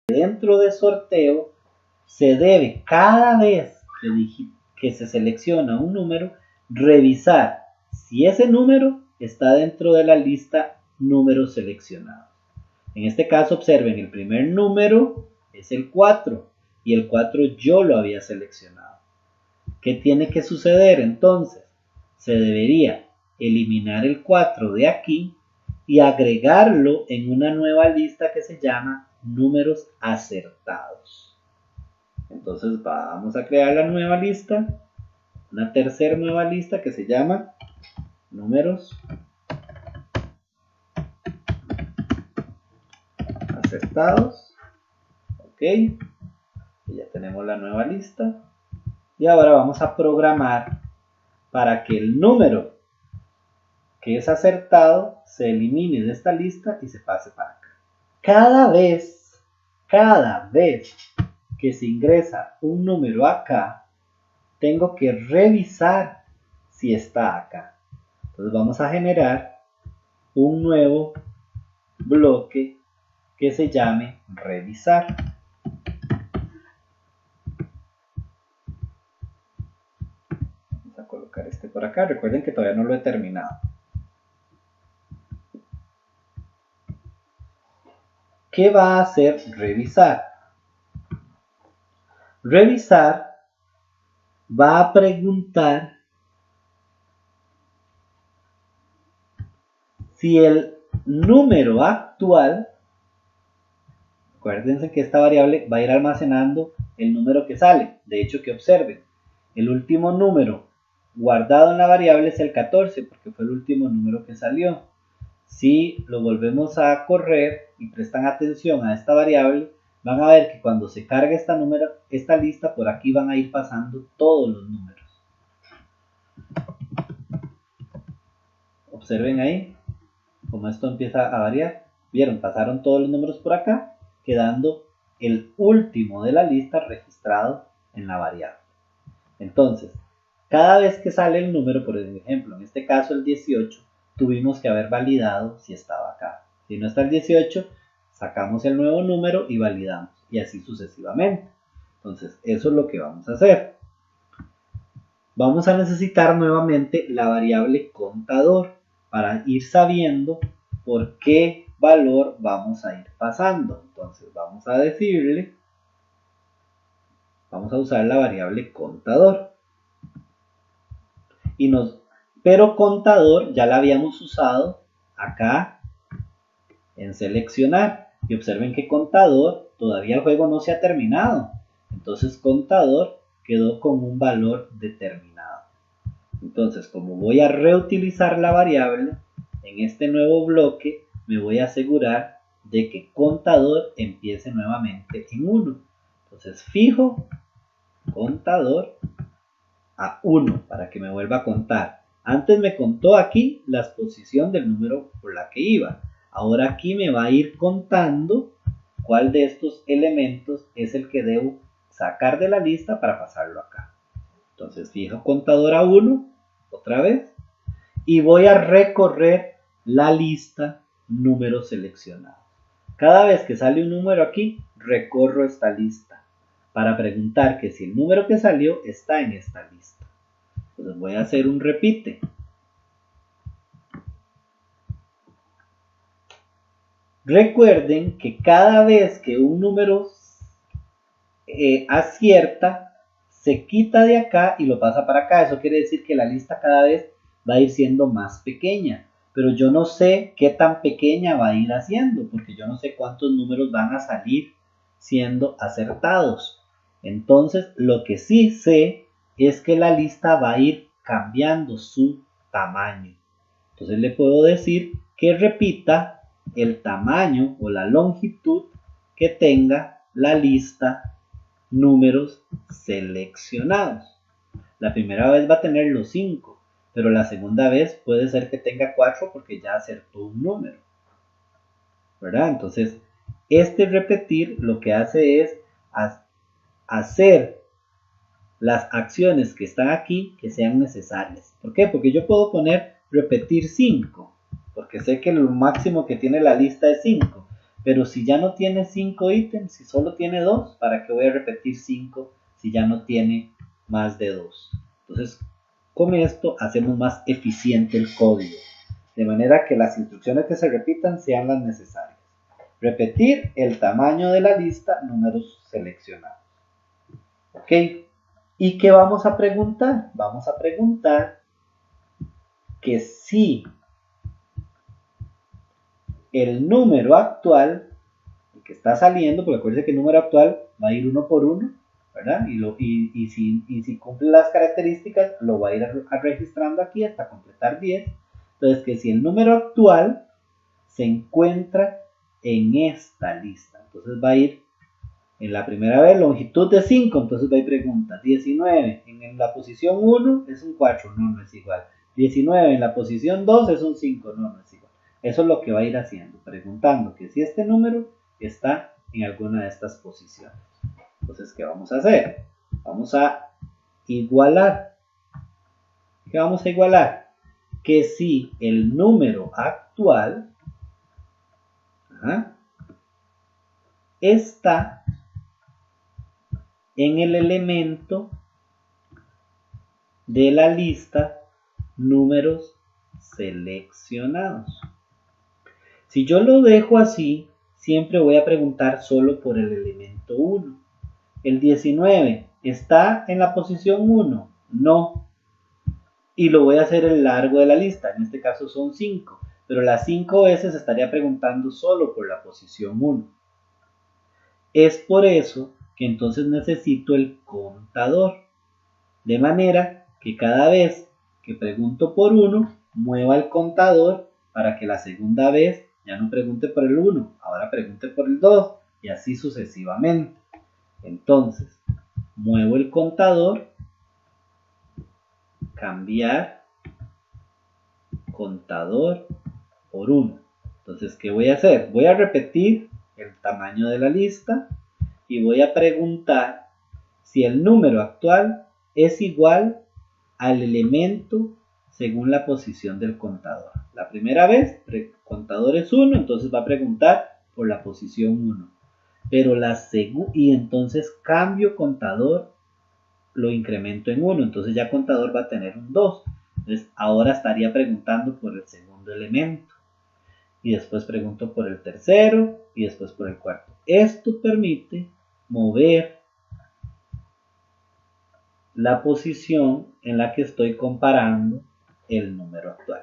dentro de sorteo se debe cada vez que se selecciona un número revisar si ese número está dentro de la lista números seleccionados. En este caso observen, el primer número es el 4 y el 4 yo lo había seleccionado. ¿Qué tiene que suceder entonces? Se debería eliminar el 4 de aquí y agregarlo en una nueva lista que se llama números acertados. Entonces vamos a crear la nueva lista, una tercera nueva lista que se llama números acertados. Ok, y ya tenemos la nueva lista. Y ahora vamos a programar para que el número que es acertado se elimine de esta lista y se pase para acá. Cada vez que se ingresa un número acá, tengo que revisar si está acá. Entonces vamos a generar un nuevo bloque que se llame revisar. Vamos a colocar este por acá. Recuerden que todavía no lo he terminado. ¿Qué va a hacer revisar? Revisar va a preguntar si el número actual, acuérdense que esta variable va a ir almacenando el número que sale. De hecho, que observen, el último número guardado en la variable es el 14 porque fue el último número que salió. Si lo volvemos a correr y prestan atención a esta variable, van a ver que cuando se cargue esta lista, por aquí van a ir pasando todos los números. Observen ahí como esto empieza a variar. Vieron, pasaron todos los números por acá, quedando el último de la lista registrado en la variable. Entonces, cada vez que sale el número, por ejemplo, en este caso el 18, tuvimos que haber validado si estaba acá. Si no está el 18, sacamos el nuevo número y validamos, y así sucesivamente. Entonces, eso es lo que vamos a hacer. Vamos a necesitar nuevamente la variable contador para ir sabiendo por qué valor vamos a ir pasando. Entonces, vamos a decirle, vamos a usar la variable contador. Pero contador ya la habíamos usado acá en seleccionar. Y observen que contador, todavía el juego no se ha terminado. Entonces contador quedó con un valor determinado. Entonces, como voy a reutilizar la variable, en este nuevo bloque me voy a asegurar de que contador empiece nuevamente en 1. Entonces fijo contador a 1 para que me vuelva a contar. Antes me contó aquí la posición del número por la que iba. Ahora aquí me va a ir contando cuál de estos elementos es el que debo sacar de la lista para pasarlo acá. Entonces fijo contador a 1 otra vez y voy a recorrer la lista números seleccionados. Cada vez que sale un número aquí, recorro esta lista para preguntar que si el número que salió está en esta lista. Entonces voy a hacer un repite. Recuerden que cada vez que un número acierta, se quita de acá y lo pasa para acá. Eso quiere decir que la lista cada vez va a ir siendo más pequeña. Pero yo no sé qué tan pequeña va a ir haciendo, porque yo no sé cuántos números van a salir siendo acertados. Entonces, lo que sí sé es que la lista va a ir cambiando su tamaño. Entonces le puedo decir que repita el tamaño o la longitud que tenga la lista números seleccionados. La primera vez va a tener los 5, pero la segunda vez puede ser que tenga 4 porque ya acertó un número, ¿verdad? Entonces, este repetir lo que hace es hacer las acciones que están aquí que sean necesarias. ¿Por qué? Porque yo puedo poner repetir 5, porque sé que lo máximo que tiene la lista es 5, Pero si ya no tiene 5 ítems, si solo tiene 2, ¿para qué voy a repetir 5 si ya no tiene más de 2? Entonces, con esto hacemos más eficiente el código, de manera que las instrucciones que se repitan sean las necesarias. Repetir el tamaño de la lista, números seleccionados. ¿Ok? ¿Y qué vamos a preguntar? Vamos a preguntar que si el número actual, el que está saliendo, porque acuérdense que el número actual va a ir uno por uno, ¿verdad? Y si cumple las características, lo va a ir registrando aquí hasta completar 10. Entonces, que si el número actual se encuentra en esta lista, entonces va a ir en la primera vez longitud de 5, entonces va y pregunta 19 en la posición 1 es un 4, no es igual. 19 en la posición 2 es un 5, no es igual. Eso es lo que va a ir haciendo, preguntando que si este número está en alguna de estas posiciones. Entonces, ¿qué vamos a hacer? Vamos a igualar. ¿Qué vamos a igualar? Que si el número actual está en el elemento de la lista números seleccionados. Si yo lo dejo así, siempre voy a preguntar solo por el elemento 1. El 19 está en la posición 1, no. Y lo voy a hacer el largo de la lista, en este caso son 5, pero las 5 veces estaría preguntando solo por la posición 1. Es por eso que entonces necesito el contador, de manera que cada vez que pregunto por 1, mueva el contador para que la segunda vez ya no pregunte por el 1, ahora pregunte por el 2 y así sucesivamente. Entonces, muevo el contador, cambiar contador por 1. Entonces, ¿qué voy a hacer? Voy a repetir el tamaño de la lista y voy a preguntar si el número actual es igual al elemento según la posición del contador. La primera vez, el contador es 1, entonces va a preguntar por la posición 1. Pero y entonces cambio contador, lo incremento en 1, entonces ya contador va a tener un 2. Entonces ahora estaría preguntando por el segundo elemento. Y después pregunto por el tercero y después por el cuarto. Esto permite mover la posición en la que estoy comparando el número actual.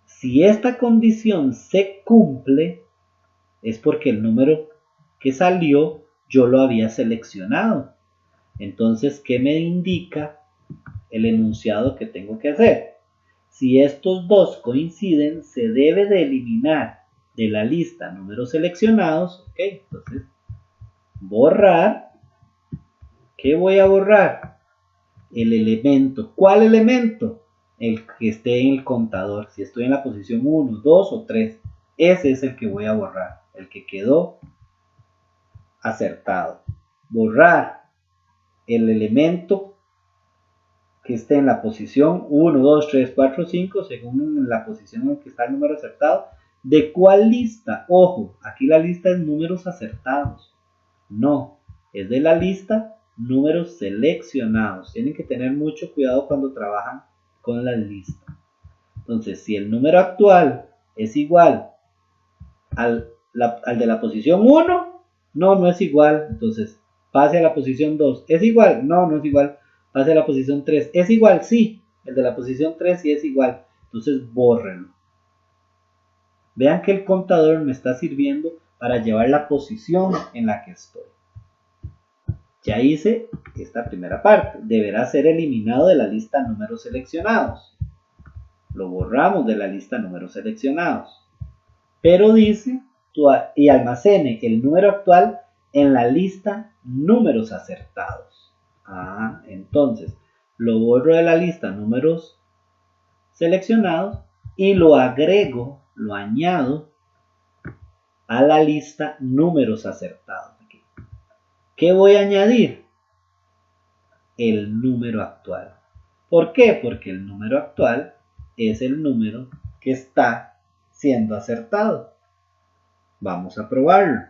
Si esta condición se cumple, es porque el número que salió yo lo había seleccionado. Entonces, ¿qué me indica el enunciado que tengo que hacer? Si estos dos coinciden, se debe de eliminar de la lista números seleccionados. Ok, entonces, borrar. ¿Qué voy a borrar? El elemento. ¿Cuál elemento? El que esté en el contador. Si estoy en la posición 1, 2 o 3. Ese es el que voy a borrar. El que quedó acertado. Borrar el elemento que esté en la posición 1, 2, 3, 4, 5, según la posición en que está el número acertado. ¿De cuál lista? Ojo, aquí la lista es números acertados. No, es de la lista números seleccionados. Tienen que tener mucho cuidado cuando trabajan con las listas. Entonces, si el número actual es igual al de la posición 1, no es igual. Entonces, pase a la posición 2. ¿Es igual? No es igual. Pase a la posición 3. ¿Es igual? Sí. El de la posición 3 sí es igual. Entonces, bórrenlo. Vean que el contador me está sirviendo para llevar la posición en la que estoy. Ya hice esta primera parte. Deberá ser eliminado de la lista números seleccionados. Lo borramos de la lista números seleccionados. Pero dice, y almacene el número actual en la lista números acertados. Entonces, lo borro de la lista números seleccionados y lo agrego, lo añado a la lista números acertados. ¿Qué voy a añadir? El número actual. ¿Por qué? Porque el número actual es el número que está siendo acertado. Vamos a probarlo.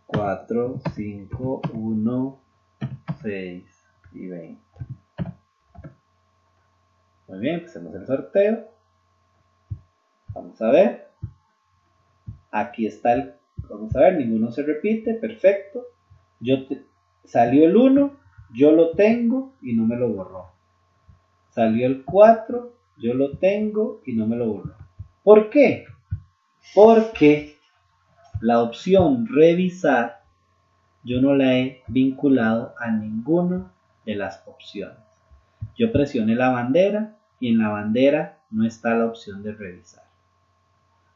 Cuatro, 5, 1, 6 y 20. Muy bien, empecemos el sorteo. Vamos a ver. Aquí está el... Vamos a ver, ninguno se repite. Perfecto. Salió el 1, yo lo tengo y no me lo borró. Salió el 4, yo lo tengo y no me lo borró. ¿Por qué? Porque la opción revisar yo no la he vinculado a ninguna de las opciones. Yo presioné la bandera y en la bandera no está la opción de revisar.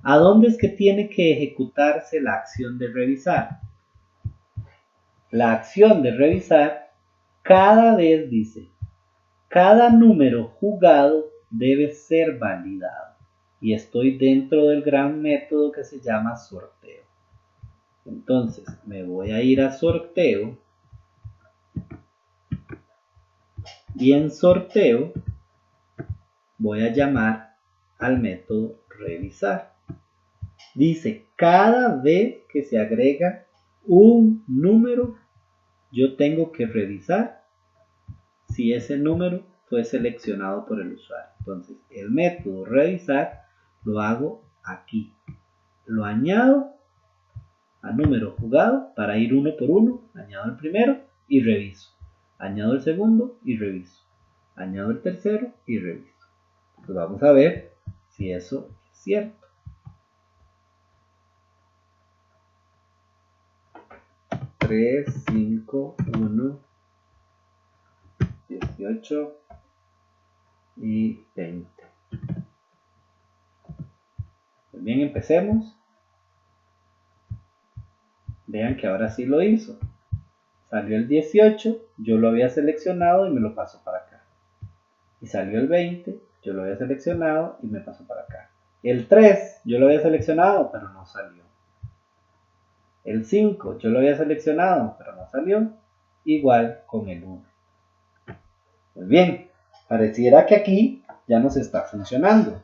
¿A dónde es que tiene que ejecutarse la acción de revisar? La acción de revisar cada vez dice, cada número jugado debe ser validado. Y estoy dentro del gran método que se llama sorteo. Entonces me voy a ir a sorteo. Y en sorteo voy a llamar al método revisar. Dice, cada vez que se agrega un número, yo tengo que revisar si ese número fue seleccionado por el usuario. Entonces, el método revisar lo hago aquí. Lo añado a número jugado para ir uno por uno. Añado el primero y reviso. Añado el segundo y reviso. Añado el tercero y reviso. Entonces vamos a ver si eso es cierto. 3, 5, 1, 18 y 20. Pues bien, empecemos. Vean que ahora sí lo hizo. Salió el 18, yo lo había seleccionado y me lo paso para acá. Y salió el 20, yo lo había seleccionado y me paso para acá. El 3, yo lo había seleccionado, pero no salió. El 5, yo lo había seleccionado, pero no salió. Igual con el 1. Muy bien, pareciera que aquí ya nos está funcionando.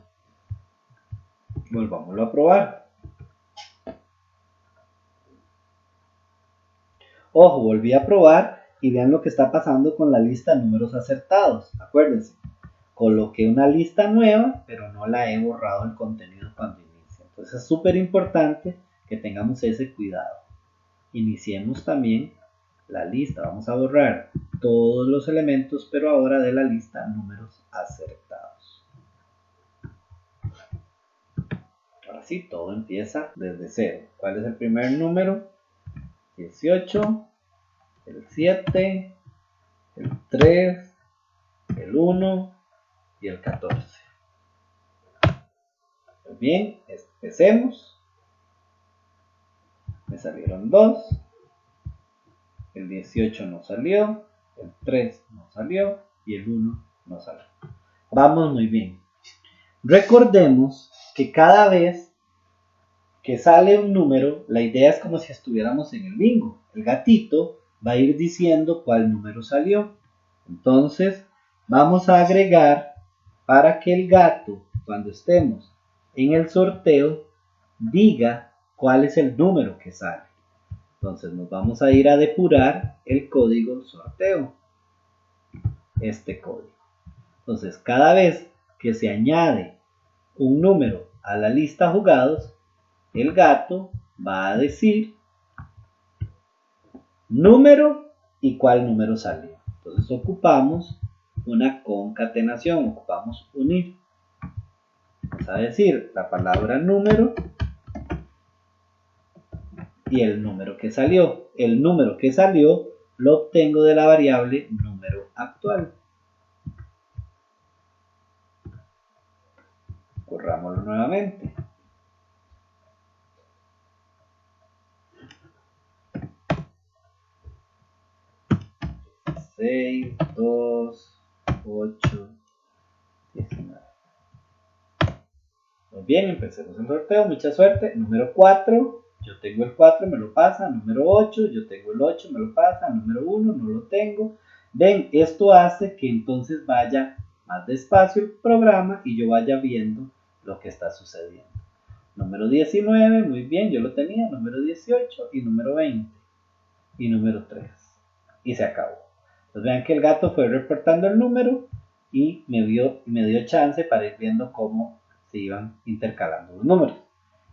Volvámoslo a probar. Ojo, volví a probar y vean lo que está pasando con la lista de números acertados. Acuérdense, coloqué una lista nueva, pero no la he borrado el contenido cuando inicia. Entonces es súper importante que tengamos ese cuidado. Iniciemos también la lista. Vamos a borrar todos los elementos, pero ahora de la lista números acertados. Ahora sí, todo empieza desde cero. ¿Cuál es el primer número? 18, el 7, el 3, el 1 y el 14. Pues bien, empecemos. Me salieron 2, el 18 no salió, el 3 no salió y el 1 no salió. Vamos muy bien. Recordemos que cada vez que sale un número, la idea es como si estuviéramos en el bingo. El gatito va a ir diciendo cuál número salió. Entonces, vamos a agregar para que el gato, cuando estemos en el sorteo, diga cuál es el número que sale. Entonces, nos vamos a ir a depurar el código sorteo. Este código. Entonces, cada vez que se añade un número a la lista jugados, el gato va a decir número y cuál número salió. Entonces ocupamos una concatenación, ocupamos unir. Vamos a decir la palabra número y el número que salió. El número que salió lo obtengo de la variable número actual. Corrámoslo nuevamente. 6, 2, 8, 19. Muy bien, empecemos el sorteo. Mucha suerte. Número 4. yo tengo el 4, me lo pasa al número 8, yo tengo el 8, me lo pasa al número 1, no lo tengo. Ven, esto hace que entonces vaya más despacio el programa y yo vaya viendo lo que está sucediendo. Número 19, muy bien, yo lo tenía, número 18 y número 20 y número 3. Y se acabó. Entonces vean que el gato fue reportando el número y me dio chance para ir viendo cómo se iban intercalando los números.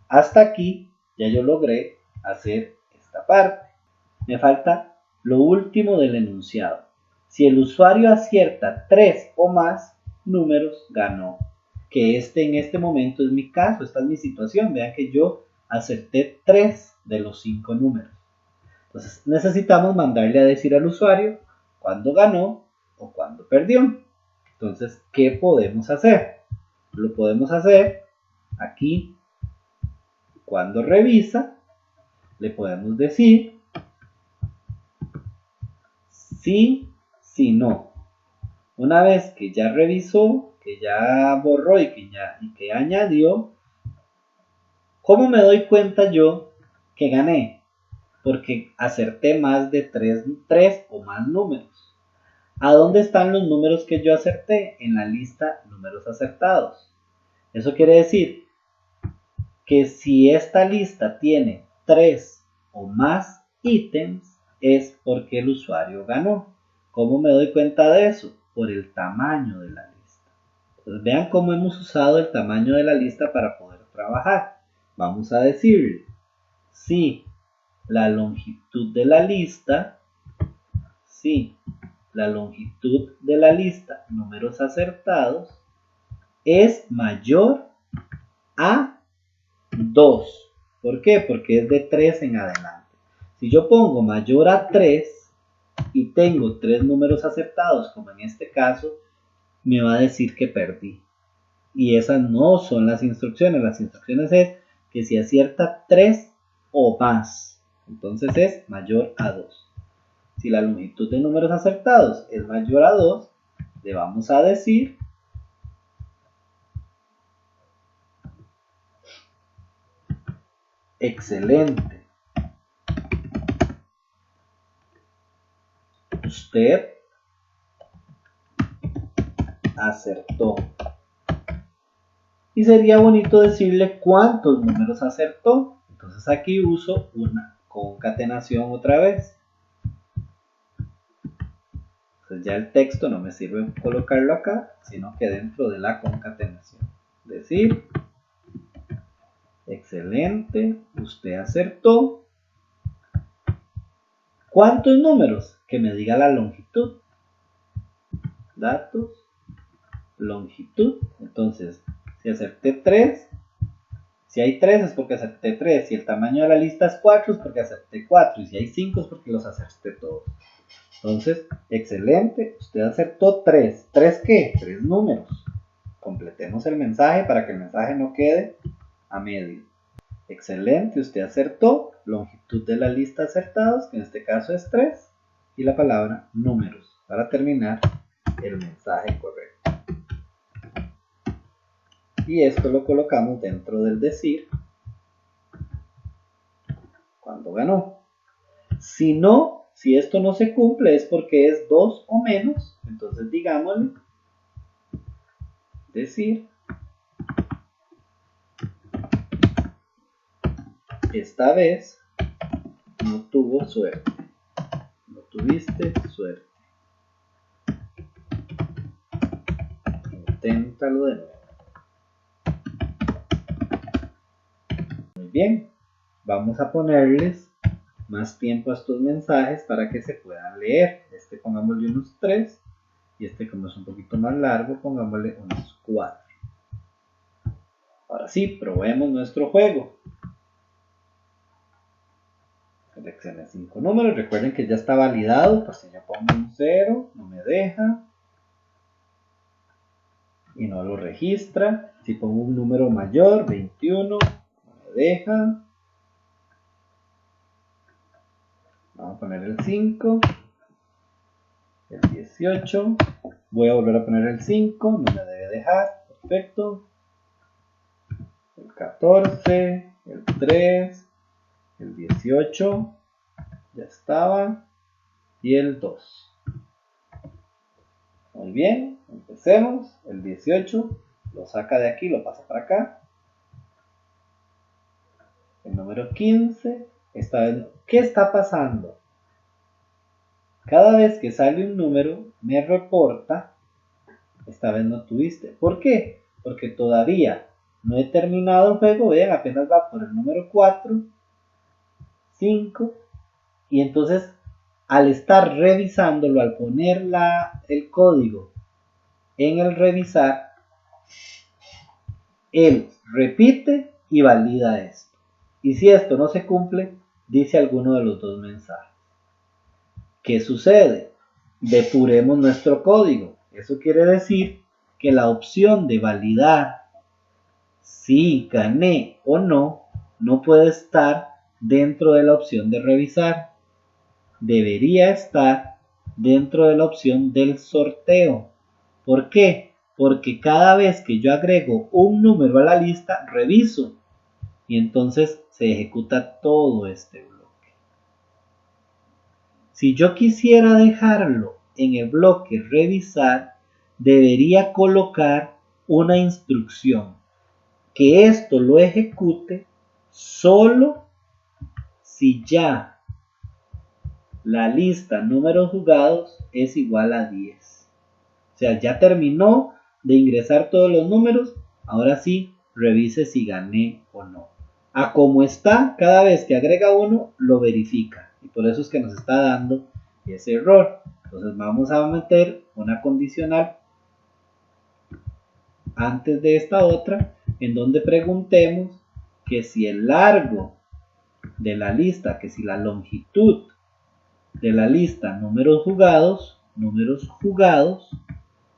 Hasta aquí ya yo logré hacer esta parte. Me falta lo último del enunciado. Si el usuario acierta 3 o más números, ganó. Que en este momento es mi caso, esta es mi situación. Vean que yo acerté 3 de los 5 números. Entonces necesitamos mandarle a decir al usuario cuándo ganó o cuándo perdió. Entonces, ¿qué podemos hacer? Lo podemos hacer aquí. Cuando revisa, le podemos decir sí, si no. Una vez que ya revisó, que ya borró y que añadió, ¿cómo me doy cuenta yo que gané? Porque acerté más de 3 o más números. ¿A dónde están los números que yo acerté? En la lista números acertados. Eso quiere decir que si esta lista tiene 3 o más ítems, es porque el usuario ganó. ¿Cómo me doy cuenta de eso? Por el tamaño de la lista. Entonces vean cómo hemos usado el tamaño de la lista para poder trabajar. Vamos a decirle, si la longitud de la lista, números acertados, es mayor a 2. ¿Por qué? Porque es de 3 en adelante. Si yo pongo mayor a 3 y tengo 3 números acertados, como en este caso, me va a decir que perdí. Y esas no son las instrucciones. Las instrucciones es que si acierta 3 o más, entonces es mayor a 2. Si la longitud de números acertados es mayor a 2, le vamos a decir excelente. Usted acertó. Y sería bonito decirle cuántos números acertó. Entonces aquí uso una concatenación otra vez. Entonces ya el texto no me sirve colocarlo acá, sino que dentro de la concatenación. Decir, excelente, usted acertó. ¿Cuántos números? Que me diga la longitud. Datos, longitud. Entonces, si acerté 3, si hay 3 es porque acerté 3. Si el tamaño de la lista es 4 es porque acerté 4. Y si hay 5 es porque los acerté todos. Entonces, excelente, usted acertó 3. ¿3 qué? 3 números. Completemos el mensaje para que el mensaje no quede a medio. Excelente, usted acertó. Longitud de la lista acertados, que en este caso es 3. Y la palabra números, para terminar el mensaje correcto. Y esto lo colocamos dentro del decir cuando ganó. Si esto no se cumple es porque es 2 o menos, entonces digámosle decir esta vez no tuvo suerte, no tuviste suerte, inténtalo de nuevo. Muy bien, vamos a ponerles más tiempo a estos mensajes para que se puedan leer. Pongámosle unos 3 y como es un poquito más largo, pongámosle unos 4. Ahora sí, probemos nuestro juego. Seleccione 5 números, recuerden que ya está validado, por si yo pongo un 0, no me deja y no lo registra. Si pongo un número mayor, 21, no me deja. Vamos a poner el 5, el 18, voy a volver a poner el 5, no me debe dejar, perfecto. El 14, el 3, el 18 ya estaba y el 2. Muy bien, empecemos. El 18 lo saca de aquí, lo pasa para acá. El número 15 está viendo qué está pasando. Cada vez que sale un número me reporta esta vez no tuviste. ¿Por qué? Porque todavía no he terminado el juego. Vean, apenas va por el número 4, 5. Y entonces, al estar revisándolo, al poner el código en el revisar, él repite y valida esto. Y si esto no se cumple, dice alguno de los dos mensajes. ¿Qué sucede? Depuremos nuestro código. Eso quiere decir que la opción de validar si gané o no puede estar dentro de la opción de revisar. Debería estar dentro de la opción del sorteo. ¿Por qué? Porque cada vez que yo agrego un número a la lista, reviso y entonces se ejecuta todo este bloque. Si yo quisiera dejarlo en el bloque revisar, debería colocar una instrucción que esto lo ejecute solo si ya la lista números jugados es igual a 10. O sea, ya terminó de ingresar todos los números, ahora sí revise si gané o no. A como está, cada vez que agrega uno, lo verifica. Y por eso es que nos está dando ese error. Entonces vamos a meter una condicional antes de esta otra, en donde preguntemos que si el largo de la lista, que si la longitud de la lista números jugados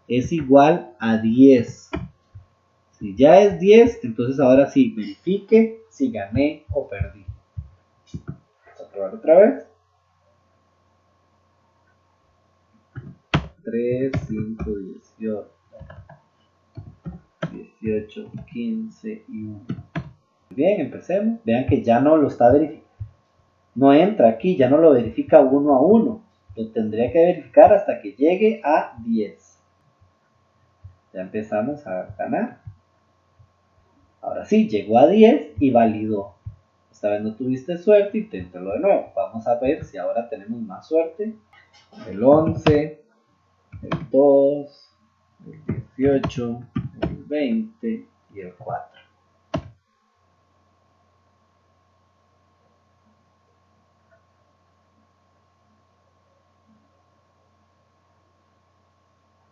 es igual a 10. Si ya es 10, entonces ahora sí, verifique si gané o perdí. Vamos a probar otra vez. 3, 5, 18, 15 y 1. Bien, empecemos. Vean que ya no lo está verificando. No entra aquí, ya no lo verifica uno a uno. Lo tendría que verificar hasta que llegue a 10. Ya empezamos a ganar. Ahora sí, llegó a 10 y validó. Esta vez no tuviste suerte, inténtalo de nuevo. Vamos a ver si ahora tenemos más suerte. El 11, el 2, el 18, el 20 y el 4.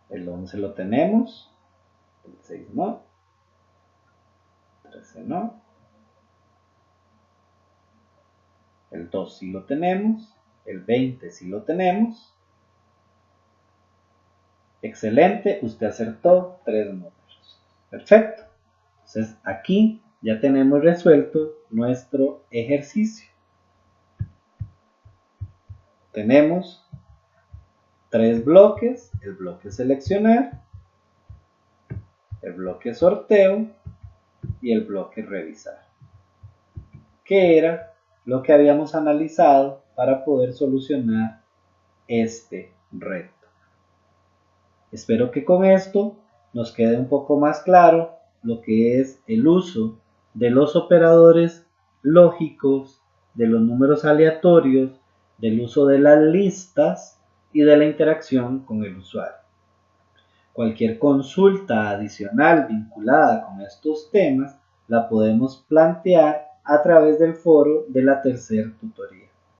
El 11 lo tenemos, el 6 no, 13 no, el 2 sí lo tenemos, el 20 sí lo tenemos. Excelente, usted acertó 3 números. Perfecto. Entonces aquí ya tenemos resuelto nuestro ejercicio. Tenemos 3 bloques, el bloque seleccionar, el bloque sorteo y el bloque revisar, que era lo que habíamos analizado para poder solucionar este reto. Espero que con esto nos quede un poco más claro lo que es el uso de los operadores lógicos, de los números aleatorios, del uso de las listas y de la interacción con el usuario. Cualquier consulta adicional vinculada con estos temas la podemos plantear a través del foro de la tercera tutoría.